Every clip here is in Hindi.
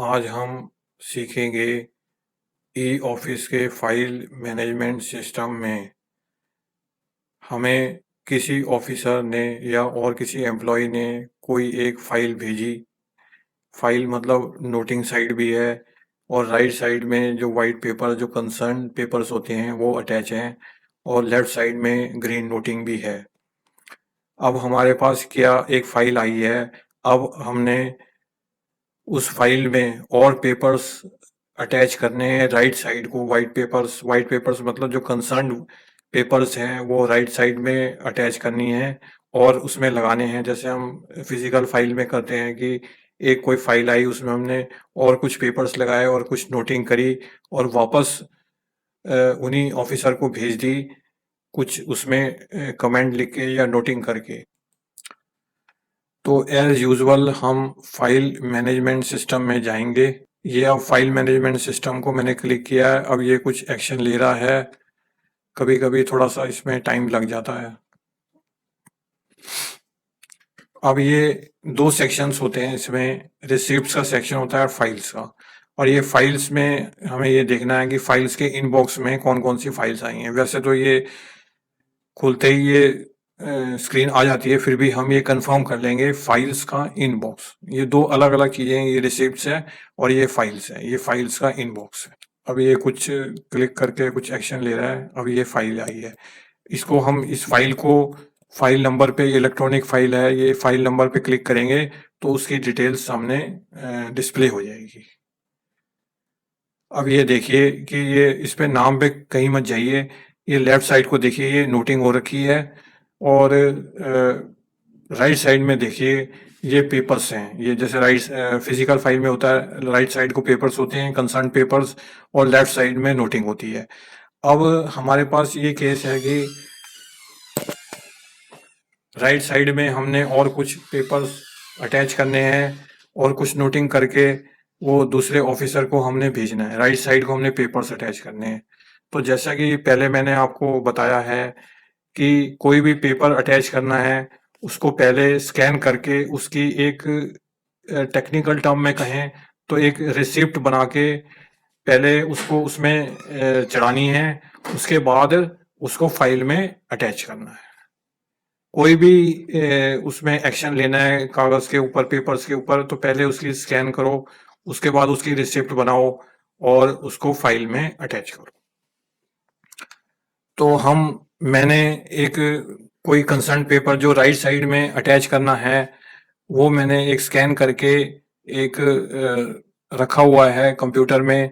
आज हम सीखेंगे ई ऑफिस के फाइल मैनेजमेंट सिस्टम में हमें किसी ऑफिसर ने या और किसी एम्प्लॉय ने कोई एक फाइल भेजी। फाइल मतलब नोटिंग साइड भी है और राइट साइड में जो वाइट पेपर जो कंसर्न पेपर्स होते हैं वो अटैच हैं और लेफ्ट साइड में ग्रीन नोटिंग भी है। अब हमारे पास क्या एक फाइल आई है। अब हमने उस फाइल में और पेपर्स अटैच करने हैं राइट साइड को। वाइट पेपर्स मतलब जो कंसर्न पेपर्स हैं वो राइट साइड में अटैच करनी है और उसमें लगाने हैं। जैसे हम फिजिकल फाइल में करते हैं कि एक कोई फाइल आई उसमें हमने और कुछ पेपर्स लगाए और कुछ नोटिंग करी और वापस उन्हीं ऑफिसर को भेज दी कुछ उसमें कमेंट लिख के या नोटिंग करके। तो एज यूजुअल हम फाइल मैनेजमेंट सिस्टम में जाएंगे। ये अब फाइल मैनेजमेंट सिस्टम को मैंने क्लिक किया है। अब ये कुछ एक्शन ले रहा है। कभी कभी थोड़ा सा इसमें टाइम लग जाता है। अब ये दो सेक्शंस होते हैं इसमें, रिसिप्ट्स का सेक्शन होता है और फाइल्स का। और ये फाइल्स में हमें ये देखना है कि फाइल्स के इनबॉक्स में कौन कौन सी फाइल्स आई हैं। वैसे तो ये खुलते ही ये स्क्रीन आ जाती है, फिर भी हम ये कंफर्म कर लेंगे फाइल्स का इनबॉक्स। ये दो अलग अलग चीजें हैं, ये रिसिप्ट्स है और ये फाइल्स है। ये फाइल्स का इनबॉक्स है। अब ये कुछ क्लिक करके कुछ एक्शन ले रहा है। अब ये फाइल आई है। इसको हम इस फाइल को फाइल नंबर पे, इलेक्ट्रॉनिक फाइल है, ये फाइल नंबर पे क्लिक करेंगे तो उसकी डिटेल्स सामने डिस्प्ले हो जाएगी। अब ये देखिए कि ये इस पे नाम पे कहीं मत जाइए। ये लेफ्ट साइड को देखिए, ये नोटिंग हो रखी है और राइट साइड में देखिए ये पेपर्स हैं। ये जैसे फिजिकल फाइल में होता है, राइट साइड को पेपर्स होते हैं, कंसर्न पेपर्स, और लेफ्ट साइड में नोटिंग होती है। अब हमारे पास ये केस है कि राइट साइड में हमने और कुछ पेपर्स अटैच करने हैं और कुछ नोटिंग करके वो दूसरे ऑफिसर को हमने भेजना है। राइट साइड को हमने पेपर्स अटैच करने हैं। तो जैसा कि पहले मैंने आपको बताया है कि कोई भी पेपर अटैच करना है, उसको पहले स्कैन करके उसकी एक टेक्निकल टर्म में कहें तो एक रिसिप्ट बना के पहले उसको उसमें चढ़ानी है। उसके बाद उसको फाइल में अटैच करना है। कोई भी उसमें एक्शन लेना है कागज के ऊपर, पेपर्स के ऊपर, तो पहले उसकी स्कैन करो, उसके बाद उसकी रिसिप्ट बनाओ और उसको फाइल में अटैच करो। तो मैंने एक कोई कंसर्न पेपर जो राइट साइड में अटैच करना है वो मैंने एक स्कैन करके एक रखा हुआ है कंप्यूटर में,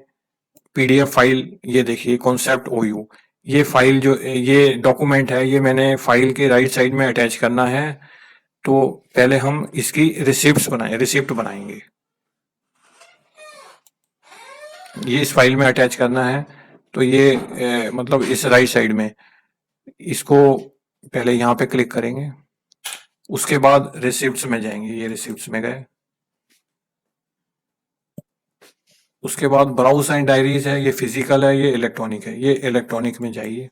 पीडीएफ फाइल। ये देखिए कॉन्सेप्ट ओयू, ये फाइल जो ये डॉक्यूमेंट है ये मैंने फाइल के राइट साइड में अटैच करना है। तो पहले हम इसकी रिसिप्ट बनाएंगे। ये इस फाइल में अटैच करना है। तो ये मतलब इस राइट साइड में इसको पहले यहाँ पे क्लिक करेंगे, उसके बाद रिसिप्ट्स में जाएंगे। ये रिसिप्ट्स में गए, उसके बाद ब्राउज एंड डायरीज है, ये फिजिकल है, ये इलेक्ट्रॉनिक है। ये इलेक्ट्रॉनिक में जाइए।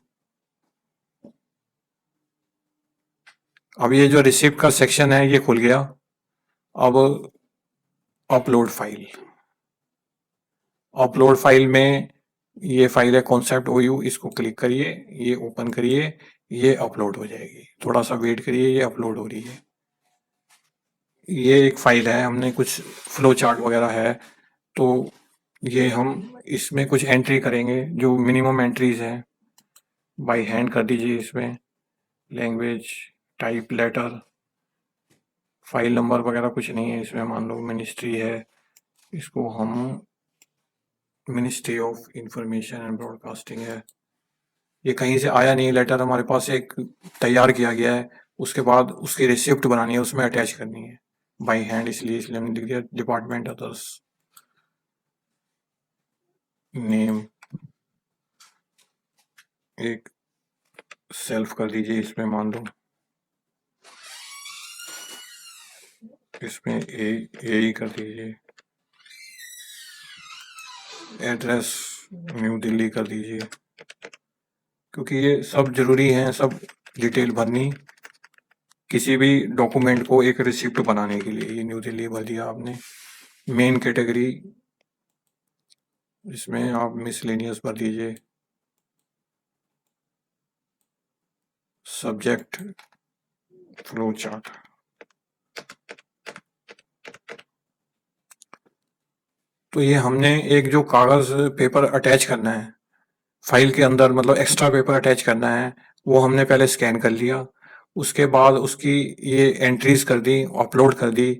अब ये जो रिसिप्ट का सेक्शन है ये खुल गया। अब अपलोड फाइल, अपलोड फाइल में ये फाइल है कॉन्सेप्ट ओयू, इसको क्लिक करिए, ये ओपन करिए, ये अपलोड हो जाएगी। थोड़ा सा वेट करिए, ये अपलोड हो रही है। ये एक फाइल है, हमने कुछ फ्लो चार्ट वगैरह है, तो ये हम इसमें कुछ एंट्री करेंगे जो मिनिमम एंट्रीज हैं। बाय हैंड कर दीजिए इसमें, language, type, letter, file number वगैरह कुछ नहीं है इसमें। मान लो मिनिस्ट्री है, इसको हम ministry of information and broadcasting है। ये कहीं से आया नहीं लेटर, हमारे पास एक तैयार किया गया है। उसके बाद उसकी रिसिप्ट बनानी है, उसमें अटैच करनी है बाई हैंड, इसलिए हमने लिख दिया डिपार्टमेंट अदर्स, नेम एक सेल्फ कर दीजिए इसमें, मान लो इसमें ए ही कर दीजिए, एड्रेस न्यू दिल्ली कर दीजिए, क्योंकि ये सब जरूरी है, सब डिटेल भरनी किसी भी डॉक्यूमेंट को एक रिसिप्ट बनाने के लिए। ये न्यू दिल्ली भर दिया आपने। मेन कैटेगरी इसमें आप मिसलेनियस भर दीजिए, सब्जेक्ट फ्लो चार्ट। तो ये हमने एक जो कागज पेपर अटैच करना है फाइल के अंदर, मतलब एक्स्ट्रा पेपर अटैच करना है, वो हमने पहले स्कैन कर लिया। उसके बाद उसकी ये एंट्रीज कर दी, अपलोड कर दी,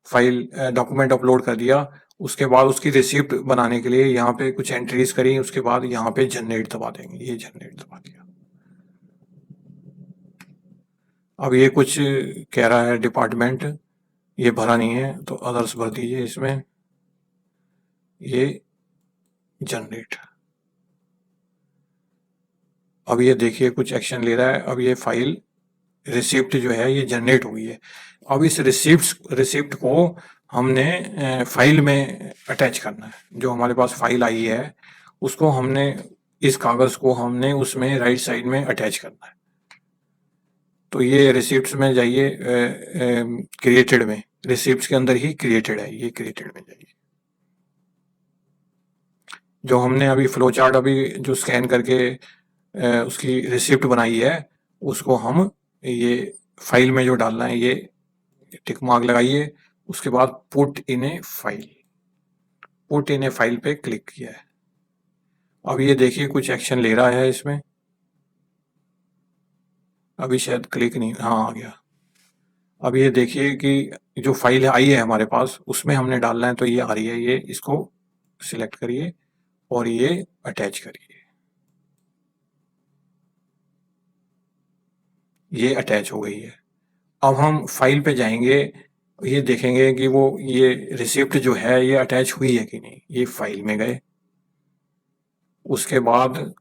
फाइल डॉक्यूमेंट अपलोड कर दिया। उसके बाद उसकी रिसिप्ट बनाने के लिए यहाँ पे कुछ एंट्रीज करी, उसके बाद यहाँ पे जनरेट दबा देंगे, ये जनरेट दबा दिया। अब ये कुछ कह रहा है डिपार्टमेंट, ये भरा नहीं है तो अदर्स भर दीजिए इसमें, ये जनरेट। अब ये देखिए कुछ एक्शन ले रहा है। अब ये फाइल रिसिप्ट जो है ये जनरेट हुई है। अब इस रिसिप्ट को हमने फाइल में अटैच करना है। जो हमारे पास फाइल आई है उसको हमने, इस कागज को हमने उसमें राइट साइड में अटैच करना है। तो ये रिसिप्ट्स में जाइए, क्रिएटेड में, रिसिप्ट्स के अंदर ही क्रिएटेड है, ये क्रिएटेड में जाइए। जो हमने अभी फ्लो चार्ट अभी जो स्कैन करके उसकी रिसिप्ट बनाई है, उसको हम ये फाइल में जो डालना है, ये टिक मार्क लगाइए। उसके बाद put in A file, put in A file पे क्लिक किया है। अब ये देखिए कुछ एक्शन ले रहा है इसमें, अभी शायद क्लिक नहीं, हाँ आ गया। अब ये देखिए कि जो फाइल आई है हमारे पास उसमें हमने डालना है, तो ये आ रही है, ये इसको सिलेक्ट करिए और ये अटैच करिए, ये अटैच हो गई है। अब हम फाइल पे जाएंगे, ये देखेंगे कि वो ये रिसिप्ट जो है ये अटैच हुई है कि नहीं। ये फाइल में गए, उसके बाद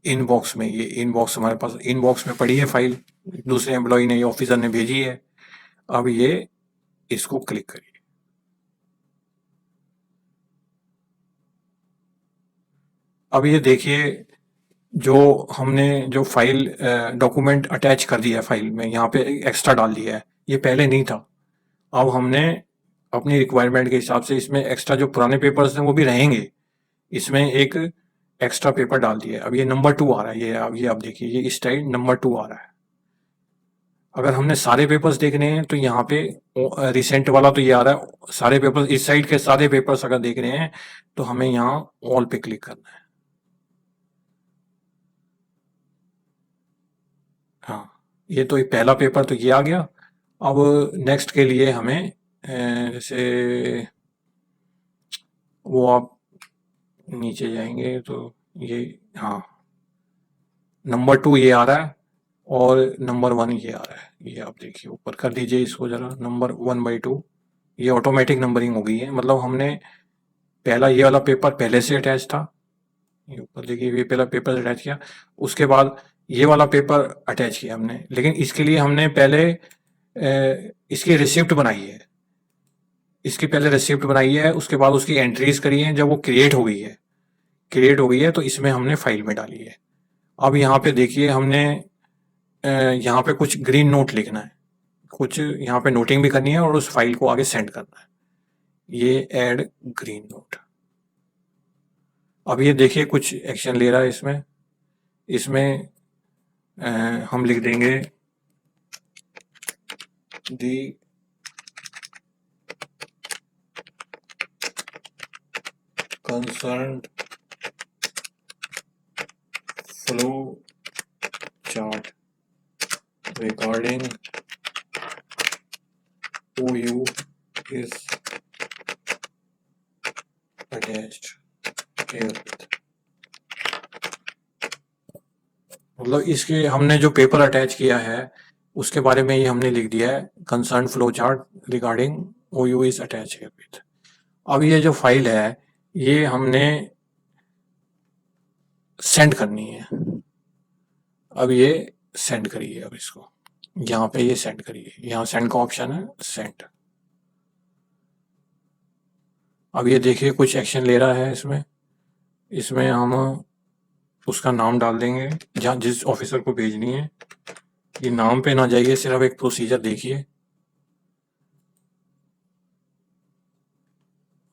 इनबॉक्स में, ये इनबॉक्स हमारे पास इनबॉक्स में पड़ी है फाइल, दूसरे एम्प्लॉय ने, ये ऑफिसर ने भेजी है। अब ये इसको क्लिक करिए। अब ये देखिए जो हमने जो फाइल डॉक्यूमेंट अटैच कर दिया है फाइल में, यहाँ पे एक्स्ट्रा डाल दिया है, ये पहले नहीं था। अब हमने अपनी रिक्वायरमेंट के हिसाब से इसमें एक्स्ट्रा जो पुराने पेपर्स हैं वो भी रहेंगे, इसमें एक एक्स्ट्रा पेपर डाल दिया है। अब ये नंबर 2 आ रहा है, ये आप देखिए, ये इस टाइप नंबर 2 आ रहा है। अगर हमने सारे पेपर्स देखने हैं तो यहाँ पे रिसेंट वाला तो ये आ रहा है, सारे पेपर्स इस साइड के सारे पेपर्स अगर देख रहे हैं तो हमें यहाँ ऑल पे क्लिक करना है। हाँ, ये तो पहला पेपर तो ये आ गया। अब नेक्स्ट के लिए हमें जैसे वो आप नीचे जाएंगे तो ये, हाँ नंबर 2 ये आ रहा है और नंबर 1 ये आ रहा है। ये आप देखिए ऊपर कर दीजिए इसको जरा, नंबर 1/2, ये ऑटोमेटिक नंबरिंग हो गई है। मतलब हमने पहला ये वाला पेपर पहले से अटैच था, ये ऊपर देखिए, ये पहला पेपर अटैच किया, उसके बाद ये वाला पेपर अटैच किया हमने, लेकिन इसके लिए हमने पहले इसकी रिसिप्ट बनाई है, इसकी पहले रिसिप्ट बनाई है, उसके बाद उसकी एंट्रीज करी है। जब वो क्रिएट हो गई है, क्रिएट हो गई है तो इसमें हमने फाइल में डाली है। अब यहाँ पे देखिए हमने यहाँ पे कुछ ग्रीन नोट लिखना है, कुछ यहाँ पे नोटिंग भी करनी है और उस फाइल को आगे सेंड करना है, ये ऐड ग्रीन नोट। अब ये देखिए कुछ एक्शन ले रहा है इसमें, इसमें हम लिख देंगे दी concerned flow chart regarding OU is attached here with। मतलब इसके हमने जो पेपर अटैच किया है उसके बारे में ये हमने लिख दिया है, concern flow chart regarding OU is attach here with. अब ये जो फाइल है ये हमने सेंड करनी है। अब ये सेंड करिए, अब इसको यहाँ पे ये सेंड करिए, यहाँ सेंड का ऑप्शन है, सेंड। अब ये देखिए कुछ एक्शन ले रहा है इसमें, इसमें हम उसका नाम डाल देंगे जहाँ जिस ऑफिसर को भेजनी है। ये नाम पे ना जाइए, सिर्फ एक प्रोसीजर देखिए।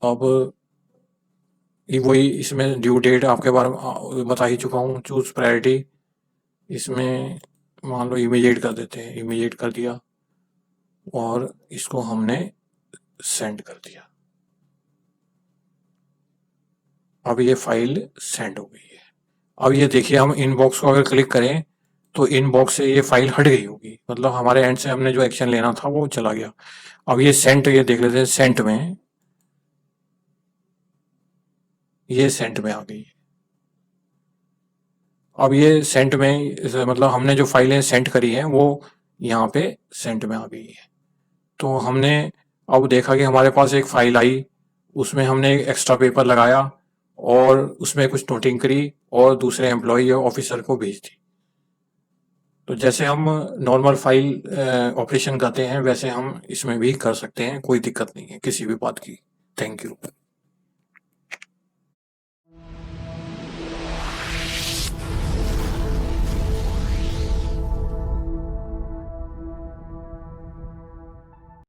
अब वही इसमें ड्यू डेट आपके बारे में बता ही चुका हूँ। चूज प्रायोरिटी, इसमें मान लो इमीडिएट कर देते हैं, इमीडिएट कर दिया और इसको हमने सेंड कर दिया। अब ये फाइल सेंड हो गई है। अब ये देखिए, हम इनबॉक्स को अगर क्लिक करें तो इनबॉक्स से ये फाइल हट गई होगी, मतलब हमारे एंड से हमने जो एक्शन लेना था वो चला गया। अब ये सेंट, ये देख लेते हैं सेंट में, ये सेंट में आ गई है। अब ये सेंट में मतलब हमने जो फाइलें सेंड करी हैं वो यहाँ पे सेंट में आ गई है। तो हमने अब देखा कि हमारे पास एक फाइल आई, उसमें हमने एक एक्स्ट्रा पेपर लगाया और उसमें कुछ नोटिंग करी और दूसरे एम्प्लॉय या ऑफिसर को भेज दी। तो जैसे हम नॉर्मल फाइल ऑपरेशन करते हैं वैसे हम इसमें भी कर सकते हैं, कोई दिक्कत नहीं है किसी भी बात की। Thank you.